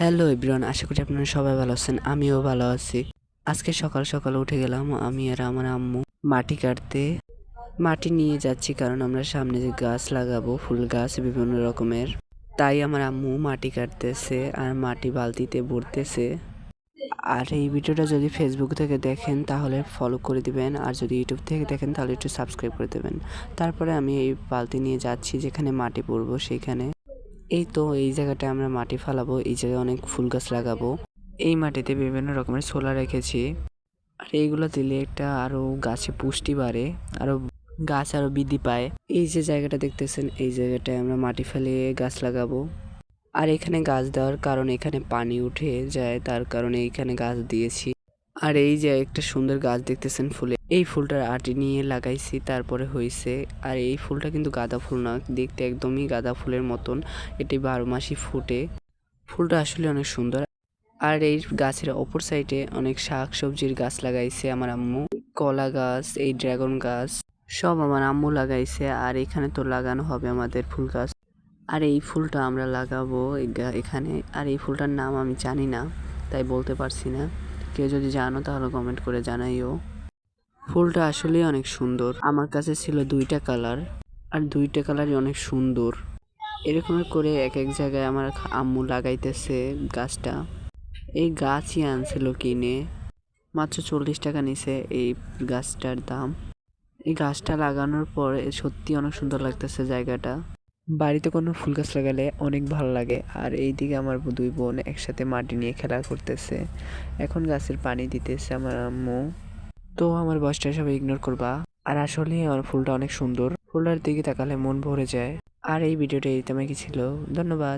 Hello everyone, আশা করি আপনারা সবাই ভালো আছেন। আমিও ভালো আছি। আজকে সকাল সকাল উঠে গেলাম আমি আর আমার আম্মু মাটি কাটতে। মাটি নিয়ে যাচ্ছি কারণ আমরা সামনে যে গাছ লাগাবো, ফুল গাছ বিভিন্ন রকমের। তাই আমার আম্মু মাটি কাটতেছে আর মাটি বালতিতে ভরতেছে। আর এই ভিডিওটা যদি ফেসবুক থেকে দেখেন তাহলে ফলো করে দিবেন, আর যদি ইউটিউব থেকে দেখেন তাহলে একটু সাবস্ক্রাইব করে দেবেন। তারপরে আমি এই বালতি নিয়ে যাচ্ছি যেখানে মাটি পড়বো সেইখানে। এই তো এই জায়গাটায় আমরা মাটি ফালাবো, এই জায়গায় অনেক ফুল গাছ লাগাবো। এই মাটিতে বিভিন্ন রকমের ছোলা রেখেছি, আর এইগুলো দিলে একটা আরো গাছে পুষ্টি বাড়ে, আরো গাছ আরো বৃদ্ধি পায়। এই যে জায়গাটা দেখতেছেন, এই জায়গাটায় আমরা মাটি ফেলিয়ে গাছ লাগাবো। আর এখানে গাছ দেওয়ার কারণ এখানে পানি উঠে যায়, তার কারণে এইখানে গাছ দিয়েছি। আর এই যে একটা সুন্দর গাছ দেখতেছেন ফুলে, এই ফুলটার আটি নিয়ে লাগাইছি, তারপরে হয়েছে। আর এই ফুলটা কিন্তু গাঁদা ফুল না, দেখতে একদমই গাঁদা ফুলের মতন। এটি 12 মাসই ফুটে। ফুলটা আসলে অনেক সুন্দর। আর এই গাছের অপর সাইডে অনেক শাক সবজির গাছ লাগাইছে আমার আম্মু। কলা গাছ, এই ড্রাগন গাছ সব আমার আম্মু লাগাইছে। আর এখানে তো লাগানো হবে আমাদের ফুল গাছ। আর এই ফুলটা আমরা লাগাবো এখানে। আর এই ফুলটার নাম আমি জানি না, তাই বলতে পারছি না। কেউ যদি জানো তাহলে কমেন্ট করে জানাইও। ফুলটা আসলেই অনেক সুন্দর। আমার কাছে ছিল 2টা কালার, আর 2টা কালারই অনেক সুন্দর। এরকম করে এক এক জায়গায় আমার আম্মু লাগাইতেছে গাছটা। এই গাছই আনছিল কিনে, মাত্র 40 টাকা নিছে এই গাছটার দাম। এই গাছটা লাগানোর পর সত্যি অনেক সুন্দর লাগতেছে জায়গাটা। বাড়িতে কোনো ফুল গাছ লাগালে অনেক ভালো লাগে। আর এইদিকে আমার 2 বোন একসাথে মাটি নিয়ে খেলা করতেছে। এখন গাছের পানি দিতেছে আমার আম্মু। তো আমার বয়সটা সবাই ইগনোর করবা। আর আসলে আমার ফুলটা অনেক সুন্দর, ফুলটার দিকে তাকালে মন ভরে যায়। আর এই ভিডিওটা এই তেমন কি ছিল। ধন্যবাদ।